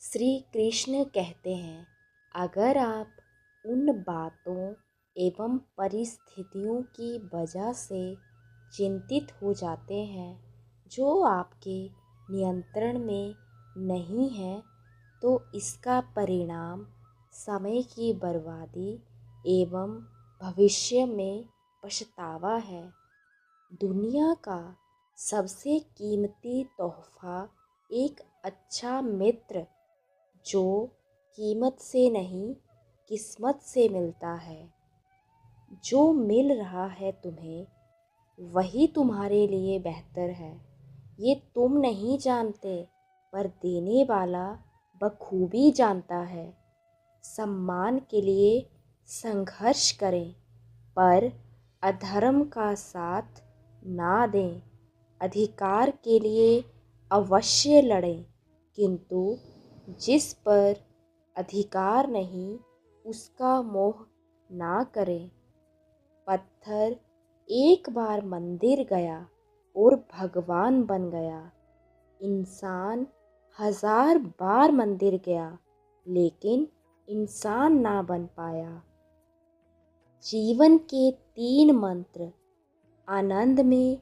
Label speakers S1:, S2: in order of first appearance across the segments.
S1: श्री कृष्ण कहते हैं, अगर आप उन बातों एवं परिस्थितियों की वजह से चिंतित हो जाते हैं जो आपके नियंत्रण में नहीं है, तो इसका परिणाम समय की बर्बादी एवं भविष्य में पछतावा है। दुनिया का सबसे कीमती तोहफा एक अच्छा मित्र जो कीमत से नहीं किस्मत से मिलता है। जो मिल रहा है तुम्हें वही तुम्हारे लिए बेहतर है। ये तुम नहीं जानते, पर देने वाला बखूबी जानता है। सम्मान के लिए संघर्ष करें, पर अधर्म का साथ ना दें। अधिकार के लिए अवश्य लड़ें, किंतु जिस पर अधिकार नहीं उसका मोह ना करें। पत्थर एक बार मंदिर गया और भगवान बन गया। इंसान 1000 बार मंदिर गया लेकिन इंसान ना बन पाया। जीवन के 3 मंत्र: आनंद में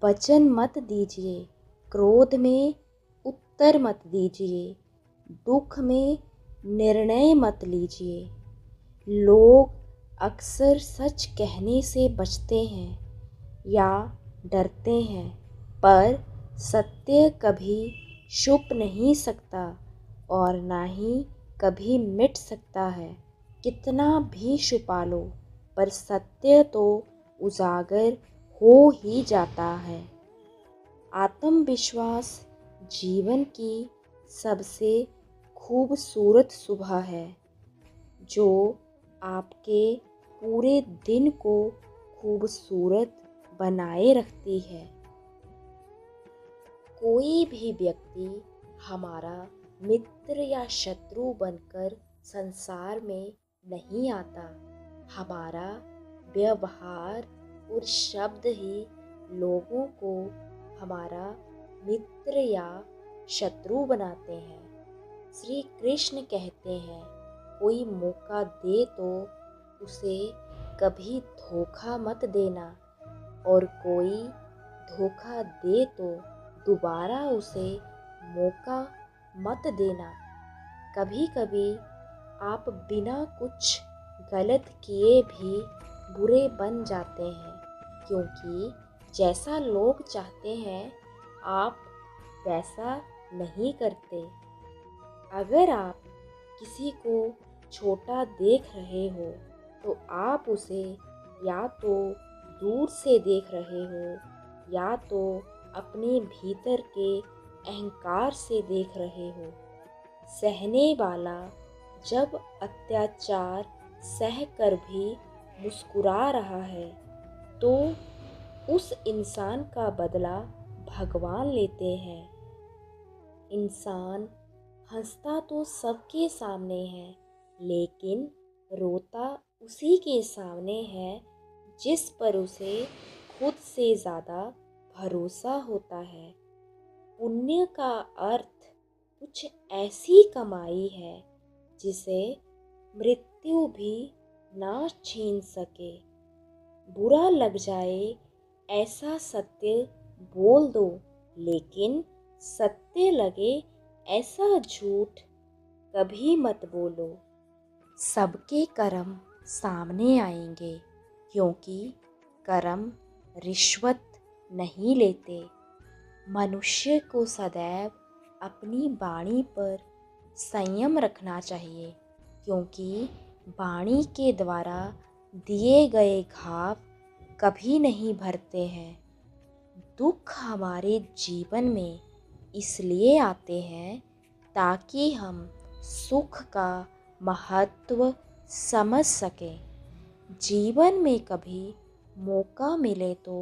S1: वचन मत दीजिए, क्रोध में उत्तर मत दीजिए, दुख में निर्णय मत लीजिए। लोग अक्सर सच कहने से बचते हैं या डरते हैं, पर सत्य कभी छुप नहीं सकता और ना ही कभी मिट सकता है। कितना भी छुपा लो, पर सत्य तो उजागर हो ही जाता है। आत्मविश्वास जीवन की सबसे खूबसूरत सुबह है, जो आपके पूरे दिन को खूबसूरत बनाए रखती है। कोई भी व्यक्ति हमारा मित्र या शत्रु बनकर संसार में नहीं आता। हमारा व्यवहार और शब्द ही लोगों को हमारा मित्र या शत्रु बनाते हैं। श्री कृष्ण कहते हैं, कोई मौका दे तो उसे कभी धोखा मत देना, और कोई धोखा दे तो दोबारा उसे मौका मत देना। कभी कभी आप बिना कुछ गलत किए भी बुरे बन जाते हैं, क्योंकि जैसा लोग चाहते हैं आप वैसा नहीं करते। अगर आप किसी को छोटा देख रहे हो तो आप उसे या तो दूर से देख रहे हो या तो अपने भीतर के अहंकार से देख रहे हो। सहने वाला जब अत्याचार सह कर भी मुस्कुरा रहा है, तो उस इंसान का बदला भगवान लेते हैं। इंसान हंसता तो सबके सामने है, लेकिन रोता उसी के सामने है जिस पर उसे खुद से ज़्यादा भरोसा होता है। पुण्य का अर्थ कुछ ऐसी कमाई है जिसे मृत्यु भी ना छीन सके। बुरा लग जाए ऐसा सत्य बोल दो, लेकिन सत्य लगे ऐसा झूठ कभी मत बोलो। सबके कर्म सामने आएंगे, क्योंकि कर्म रिश्वत नहीं लेते। मनुष्य को सदैव अपनी वाणी पर संयम रखना चाहिए, क्योंकि वाणी के द्वारा दिए गए घाव कभी नहीं भरते हैं। दुख हमारे जीवन में इसलिए आते हैं ताकि हम सुख का महत्व समझ सकें। जीवन में कभी मौका मिले तो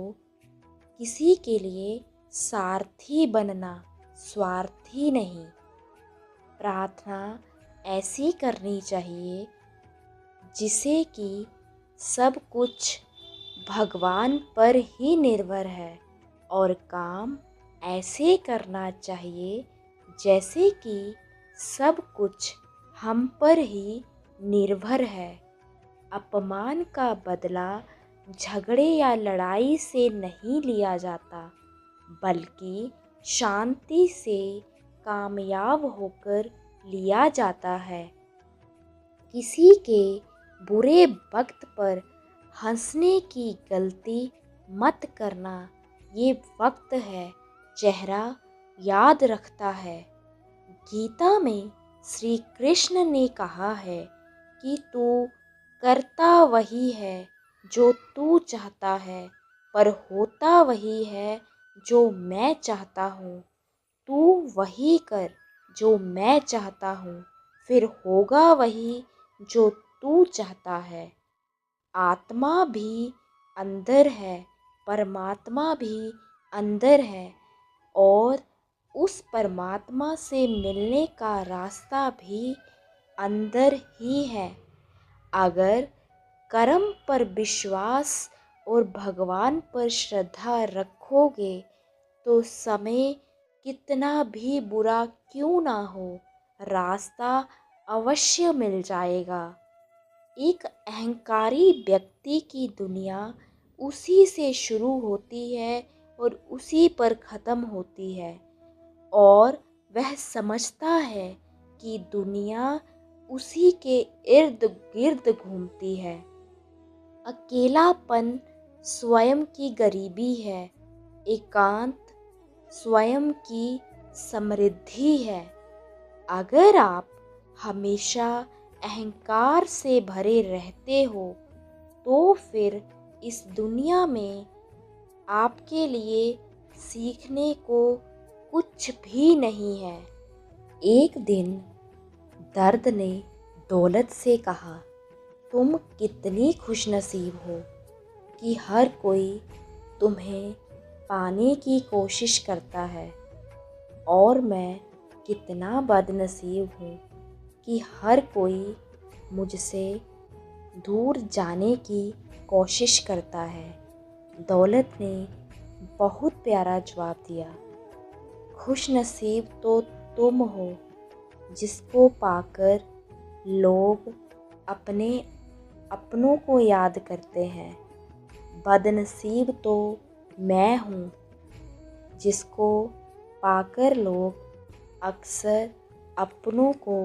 S1: किसी के लिए सारथी बनना, स्वार्थी नहीं। प्रार्थना ऐसी करनी चाहिए जिसे कि सब कुछ भगवान पर ही निर्भर है, और काम ऐसे करना चाहिए जैसे कि सब कुछ हम पर ही निर्भर है। अपमान का बदला झगड़े या लड़ाई से नहीं लिया जाता, बल्कि शांति से कामयाब होकर लिया जाता है। किसी के बुरे वक्त पर हंसने की गलती मत करना। ये वक्त है, चेहरा याद रखता है। गीता में श्री कृष्ण ने कहा है कि तू करता वही है जो तू चाहता है, पर होता वही है जो मैं चाहता हूँ। तू वही कर जो मैं चाहता हूँ, फिर होगा वही जो तू चाहता है। आत्मा भी अंदर है, परमात्मा भी अंदर है, और उस परमात्मा से मिलने का रास्ता भी अंदर ही है। अगर कर्म पर विश्वास और भगवान पर श्रद्धा रखोगे तो समय कितना भी बुरा क्यों ना हो, रास्ता अवश्य मिल जाएगा। एक अहंकारी व्यक्ति की दुनिया उसी से शुरू होती है और उसी पर ख़त्म होती है, और वह समझता है कि दुनिया उसी के इर्द गिर्द घूमती है। अकेलापन स्वयं की गरीबी है, एकांत स्वयं की समृद्धि है। अगर आप हमेशा अहंकार से भरे रहते हो तो फिर इस दुनिया में आपके लिए सीखने को कुछ भी नहीं है। एक दिन दर्द ने दौलत से कहा, तुम कितनी खुशनसीब हो कि हर कोई तुम्हें पाने की कोशिश करता है, और मैं कितना बदनसीब हूँ कि हर कोई मुझसे दूर जाने की कोशिश करता है। दौलत ने बहुत प्यारा जवाब दिया, खुशनसीब तो तुम हो जिसको पाकर लोग अपने अपनों को याद करते हैं। बदनसीब तो मैं हूँ जिसको पाकर लोग अक्सर अपनों को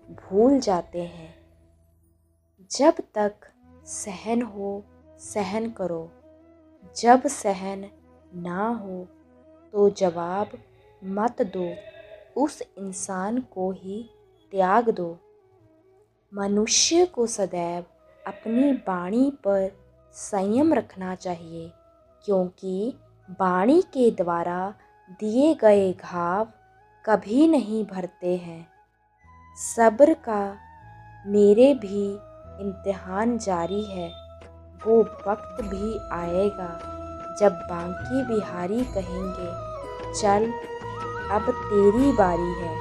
S1: भूल जाते हैं। जब तक सहन हो सहन करो, जब सहन ना हो तो जवाब मत दो, उस इंसान को ही त्याग दो। मनुष्य को सदैव अपनी वाणी पर संयम रखना चाहिए, क्योंकि वाणी के द्वारा दिए गए घाव कभी नहीं भरते हैं। सब्र का मेरे भी इम्तिहान जारी है, वो वक्त भी आएगा जब बांके बिहारी कहेंगे, चल अब तेरी बारी है।